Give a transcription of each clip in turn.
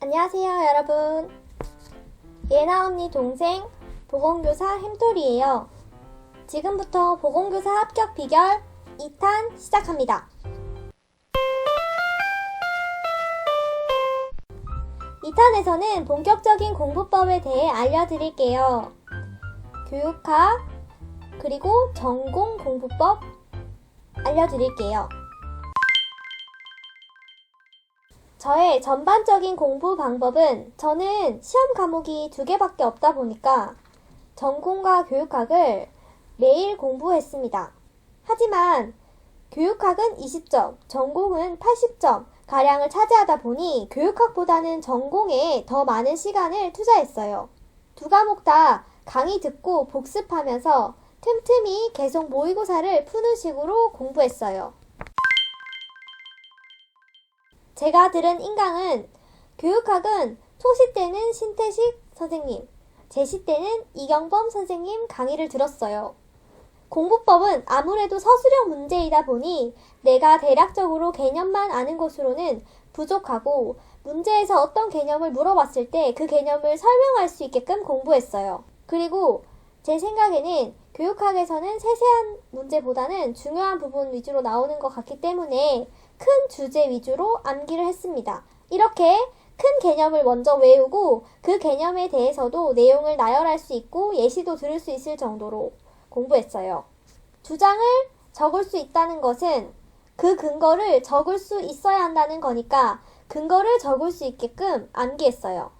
안녕하세요, 여러분. 예나 언니 동생 보건교사 햄토리예요. 지금부터 보건교사 합격 비결 2탄 시작합니다. 2탄에서는 본격적인 공부법에 대해 알려드릴게요. 교육학, 그리고 전공 공부법 알려드릴게요. 저의 전반적인 공부 방법은 저는 시험 과목이 2개밖에 없다 보니까 전공과 교육학을 매일 공부했습니다. 하지만 교육학은 20점, 전공은 80점 가량을 차지하다 보니 교육학보다는 전공에 더 많은 시간을 투자했어요. 2과목 다 강의 듣고 복습하면서 틈틈이 계속 모의고사를 푸는 식으로 공부했어요. 제가 들은 인강은 교육학은 초시 때는 신태식 선생님, 제시 때는 이경범 선생님 강의를 들었어요. 공부법은 아무래도 서술형 문제이다 보니 내가 대략적으로 개념만 아는 것으로는 부족하고 문제에서 어떤 개념을 물어봤을 때 그 개념을 설명할 수 있게끔 공부했어요. 그리고 제 생각에는 교육학에서는 세세한 문제보다는 중요한 부분 위주로 나오는 것 같기 때문에 큰 주제 위주로 암기를 했습니다. 이렇게 큰 개념을 먼저 외우고 그 개념에 대해서도 내용을 나열할 수 있고 예시도 들을 수 있을 정도로 공부했어요. 주장을 적을 수 있다는 것은 그 근거를 적을 수 있어야 한다는 거니까 근거를 적을 수 있게끔 암기했어요.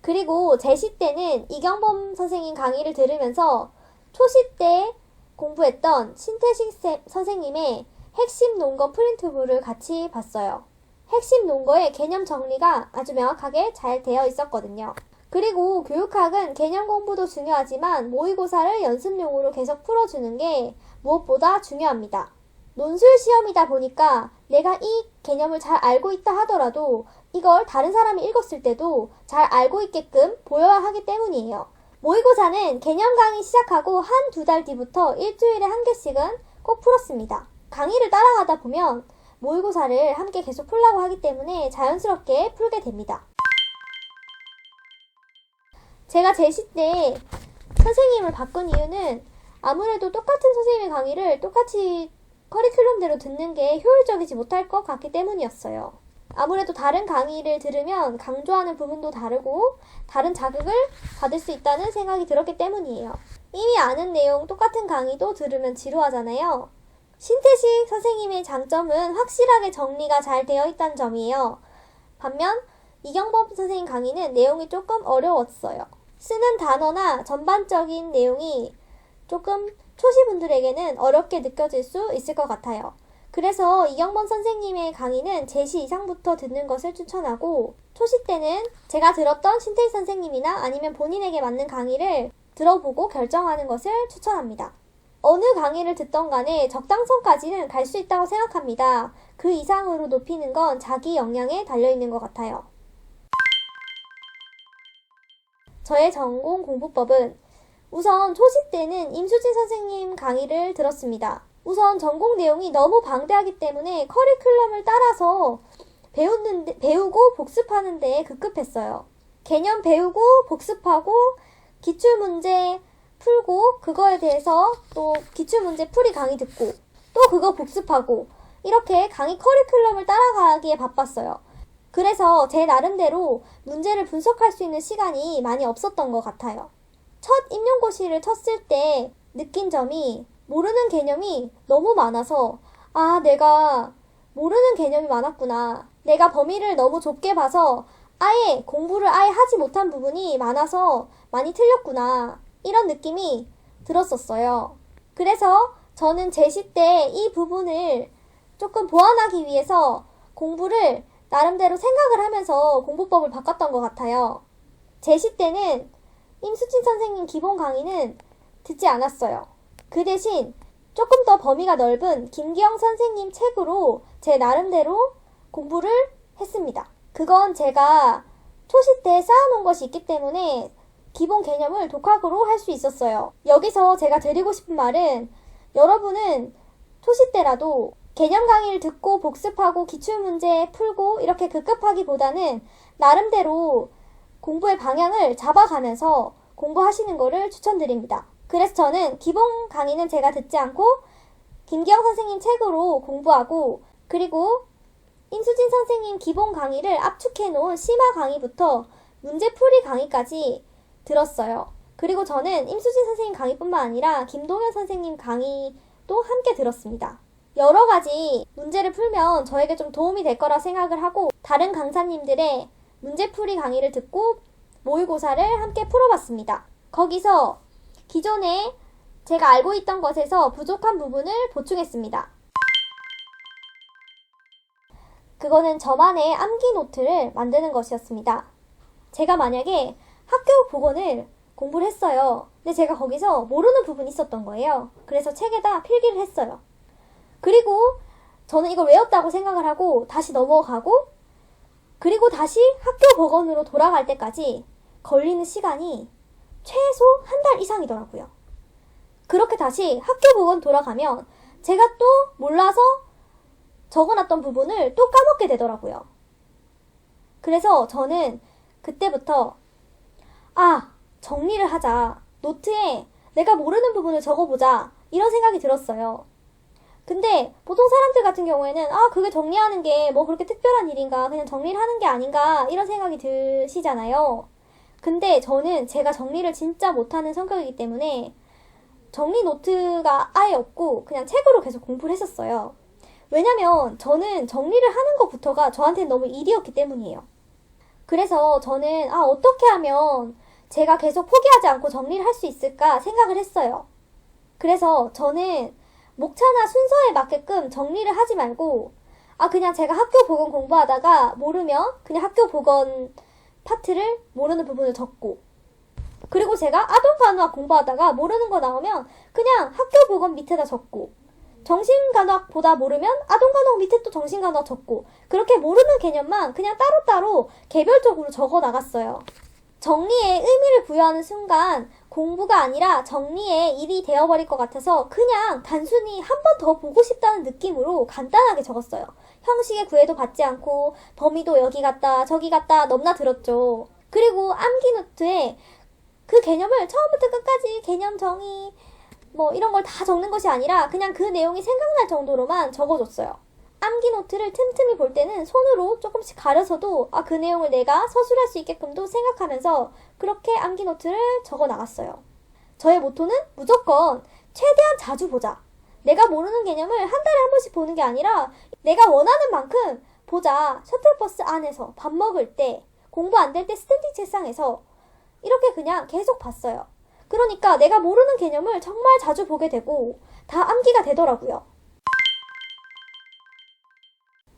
그리고 제시 때는 이경범 선생님 강의를 들으면서 초시 때 공부했던 신태식 선생님의 핵심 논거 프린트부를 같이 봤어요. 핵심 논거의 개념 정리가 아주 명확하게 잘 되어 있었거든요. 그리고 교육학은 개념 공부도 중요하지만 모의고사를 연습용으로 계속 풀어주는 게 무엇보다 중요합니다. 논술 시험이다 보니까 내가 이 개념을 잘 알고 있다 하더라도 이걸 다른 사람이 읽었을 때도 잘 알고 있게끔 보여야 하기 때문이에요. 모의고사는 개념 강의 시작하고 1-2달 뒤부터 일주일에 1개씩은 꼭 풀었습니다. 강의를 따라가다 보면 모의고사를 함께 계속 풀라고 하기 때문에 자연스럽게 풀게 됩니다. 제가 제시 때 선생님을 바꾼 이유는 아무래도 똑같은 선생님의 강의를 똑같이 커리큘럼대로 듣는 게 효율적이지 못할 것 같기 때문이었어요. 아무래도 다른 강의를 들으면 강조하는 부분도 다르고 다른 자극을 받을 수 있다는 생각이 들었기 때문이에요. 이미 아는 내용 똑같은 강의도 들으면 지루하잖아요. 신태식 선생님의 장점은 확실하게 정리가 잘 되어 있다는 점이에요. 반면 이경범 선생님 강의는 내용이 조금 어려웠어요. 쓰는 단어나 전반적인 내용이 조금 초시분들에게는 어렵게 느껴질 수 있을 것 같아요. 그래서 이경범 선생님의 강의는 제시 이상부터 듣는 것을 추천하고 초시 때는 제가 들었던 신태식 선생님이나 아니면 본인에게 맞는 강의를 들어보고 결정하는 것을 추천합니다. 어느 강의를 듣던 간에 적당선까지는 갈 수 있다고 생각합니다. 그 이상으로 높이는 건 자기 역량에 달려있는 것 같아요. 저의 전공 공부법은 우선 초시 때는 임수진 선생님 강의를 들었습니다. 우선 전공 내용이 너무 방대하기 때문에 커리큘럼을 따라서 배우고 복습하는 데에 급급했어요. 개념 배우고 복습하고 기출문제 풀고 그거에 대해서 또 기출문제 풀이 강의 듣고 또 그거 복습하고 이렇게 강의 커리큘럼을 따라가기에 바빴어요. 그래서 제 나름대로 문제를 분석할 수 있는 시간이 많이 없었던 것 같아요. 첫 임용고시를 쳤을 때 느낀 점이 모르는 개념이 너무 많아서 내가 모르는 개념이 많았구나. 내가 범위를 너무 좁게 봐서 아예 공부를 하지 못한 부분이 많아서 많이 틀렸구나. 이런 느낌이 들었었어요. 그래서 저는 제시 때 이 부분을 조금 보완하기 위해서 공부를 나름대로 생각을 하면서 공부법을 바꿨던 것 같아요. 제시 때는 임수진 선생님 기본 강의는 듣지 않았어요. 그 대신 조금 더 범위가 넓은 김기영 선생님 책으로 제 나름대로 공부를 했습니다. 그건 제가 초시 때 쌓아놓은 것이 있기 때문에 기본 개념을 독학으로 할 수 있었어요. 여기서 제가 드리고 싶은 말은 여러분은 초시 때라도 개념 강의를 듣고 복습하고 기출문제 풀고 이렇게 급급하기보다는 나름대로 공부의 방향을 잡아가면서 공부하시는 거를 추천드립니다. 그래서 저는 기본 강의는 제가 듣지 않고 김기영 선생님 책으로 공부하고, 그리고 임수진 선생님 기본 강의를 압축해 놓은 심화 강의부터 문제풀이 강의까지 들었어요. 그리고 저는 임수진 선생님 강의뿐만 아니라 김동현 선생님 강의도 함께 들었습니다. 여러 가지 문제를 풀면 저에게 좀 도움이 될 거라 생각을 하고 다른 강사님들의 문제풀이 강의를 듣고 모의고사를 함께 풀어봤습니다. 거기서 기존에 제가 알고 있던 것에서 부족한 부분을 보충했습니다. 그거는 저만의 암기 노트를 만드는 것이었습니다. 제가 만약에 학교 보건을 공부를 했어요. 근데 제가 거기서 모르는 부분이 있었던 거예요. 그래서 책에다 필기를 했어요. 그리고 저는 이걸 외웠다고 생각을 하고 다시 넘어가고, 그리고 다시 학교 보건으로 돌아갈 때까지 걸리는 시간이 최소 한 달 이상이더라고요. 그렇게 다시 학교 보건 돌아가면 제가 또 몰라서 적어놨던 부분을 또 까먹게 되더라고요. 그래서 저는 그때부터 정리를 하자. 노트에 내가 모르는 부분을 적어보자. 이런 생각이 들었어요. 근데 보통 사람들 같은 경우에는 그게 정리하는 게 뭐 그렇게 특별한 일인가, 그냥 정리를 하는 게 아닌가 이런 생각이 드시잖아요. 근데 저는 제가 정리를 진짜 못하는 성격이기 때문에 정리 노트가 아예 없고 그냥 책으로 계속 공부를 했었어요. 왜냐면 저는 정리를 하는 것부터가 저한테는 너무 일이었기 때문이에요. 그래서 저는 어떻게 하면 제가 계속 포기하지 않고 정리를 할 수 있을까 생각을 했어요. 그래서 저는 목차나 순서에 맞게끔 정리를 하지 말고 그냥 제가 학교 보건 공부하다가 모르면 그냥 학교 보건 파트를 모르는 부분을 적고, 그리고 제가 아동간호학 공부하다가 모르는 거 나오면 그냥 학교 보건 밑에다 적고, 정신간호학보다 모르면 아동간호학 밑에 또 정신간호학 적고, 그렇게 모르는 개념만 그냥 따로따로 개별적으로 적어 나갔어요. 정리에 의미를 부여하는 순간 공부가 아니라 정리의 일이 되어버릴 것 같아서 그냥 단순히 한 번 더 보고 싶다는 느낌으로 간단하게 적었어요. 형식의 구애도 받지 않고 범위도 여기 갔다 저기 갔다 넘나 들었죠. 그리고 암기 노트에 그 개념을 처음부터 끝까지 개념 정의 뭐 이런 걸 다 적는 것이 아니라 그냥 그 내용이 생각날 정도로만 적어줬어요. 암기 노트를 틈틈이 볼 때는 손으로 조금씩 가려서도 그 내용을 내가 서술할 수 있게끔도 생각하면서 그렇게 암기 노트를 적어 나갔어요. 저의 모토는 무조건 최대한 자주 보자. 내가 모르는 개념을 한 달에 한 번씩 보는 게 아니라 내가 원하는 만큼 보자. 셔틀버스 안에서, 밥 먹을 때, 공부 안 될 때 스탠딩 책상에서 이렇게 그냥 계속 봤어요. 그러니까 내가 모르는 개념을 정말 자주 보게 되고 다 암기가 되더라고요.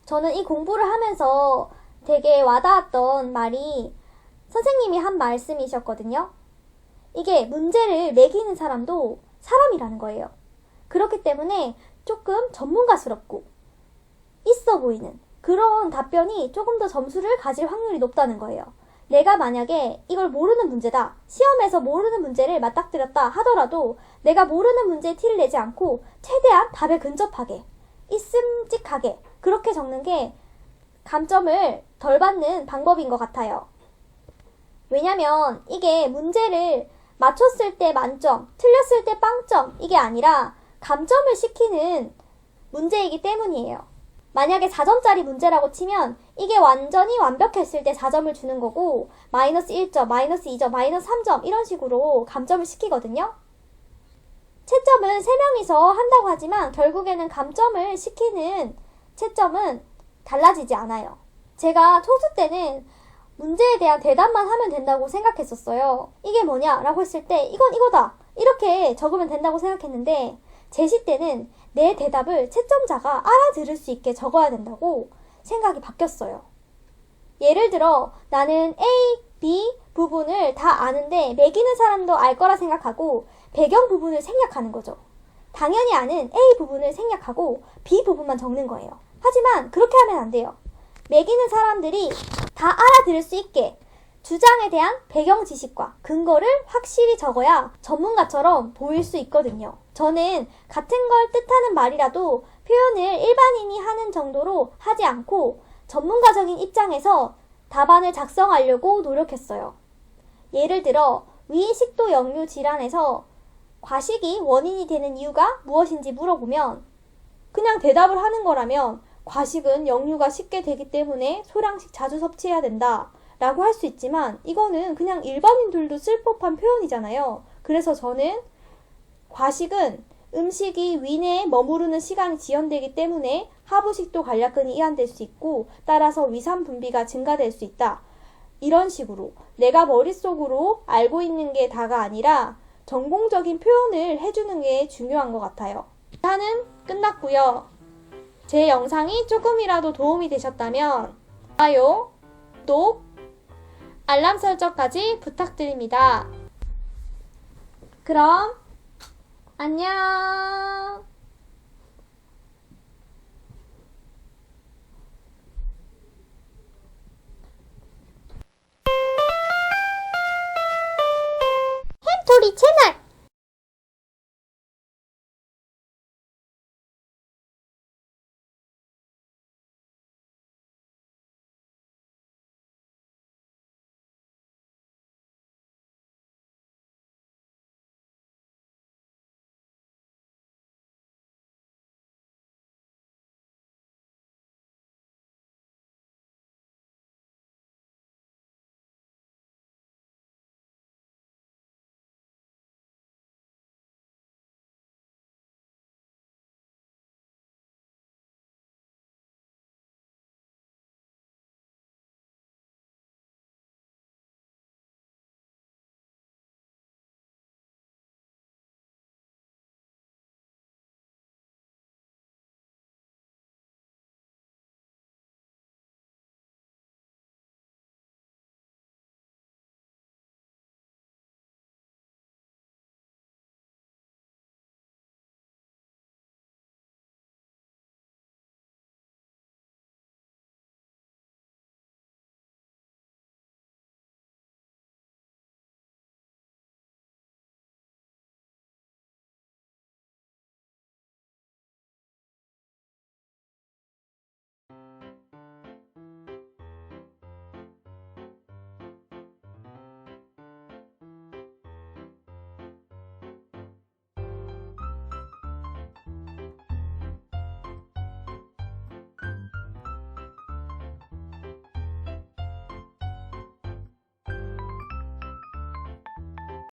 저는 이 공부를 하면서 되게 와닿았던 말이 선생님이 한 말씀이셨거든요. 이게 문제를 매기는 사람도 사람이라는 거예요. 그렇기 때문에 조금 전문가스럽고 있어 보이는 그런 답변이 조금 더 점수를 가질 확률이 높다는 거예요. 내가 만약에 이걸 모르는 문제다, 시험에서 모르는 문제를 맞닥뜨렸다 하더라도 내가 모르는 문제에 티를 내지 않고 최대한 답에 근접하게, 있음직하게 그렇게 적는 게 감점을 덜 받는 방법인 것 같아요. 왜냐면 이게 문제를 맞췄을 때 만점, 틀렸을 때 빵점, 이게 아니라 감점을 시키는 문제이기 때문이에요. 만약에 4점짜리 문제라고 치면 이게 완전히 완벽했을 때 4점을 주는 거고 마이너스 1점, 마이너스 2점, 마이너스 3점 이런 식으로 감점을 시키거든요. 채점은 3명이서 한다고 하지만 결국에는 감점을 시키는 채점은 달라지지 않아요. 제가 초수 때는 문제에 대한 대답만 하면 된다고 생각했었어요. 이게 뭐냐라고 했을 때 이건 이거다 이렇게 적으면 된다고 생각했는데 제시 때는 내 대답을 채점자가 알아들을 수 있게 적어야 된다고 생각이 바뀌었어요. 예를 들어 나는 A, B 부분을 다 아는데 매기는 사람도 알 거라 생각하고 배경 부분을 생략하는 거죠. 당연히 아는 A 부분을 생략하고 B 부분만 적는 거예요. 하지만 그렇게 하면 안 돼요. 매기는 사람들이 다 알아들을 수 있게 주장에 대한 배경 지식과 근거를 확실히 적어야 전문가처럼 보일 수 있거든요. 저는 같은 걸 뜻하는 말이라도 표현을 일반인이 하는 정도로 하지 않고 전문가적인 입장에서 답안을 작성하려고 노력했어요. 예를 들어 위 식도 역류 질환에서 과식이 원인이 되는 이유가 무엇인지 물어보면 그냥 대답을 하는 거라면 과식은 역류가 쉽게 되기 때문에 소량씩 자주 섭취해야 된다 라고 할 수 있지만 이거는 그냥 일반인들도 쓸 법한 표현이잖아요. 그래서 저는 과식은 음식이 위내에 머무르는 시간이 지연되기 때문에 하부식도 관략근이 이완될 수 있고 따라서 위산 분비가 증가될 수 있다. 이런 식으로 내가 머릿속으로 알고 있는 게 다가 아니라 전공적인 표현을 해주는 게 중요한 것 같아요. 강의는 끝났고요. 제 영상이 조금이라도 도움이 되셨다면 좋아요, 구독, 알람 설정까지 부탁드립니다. 그럼 안녕.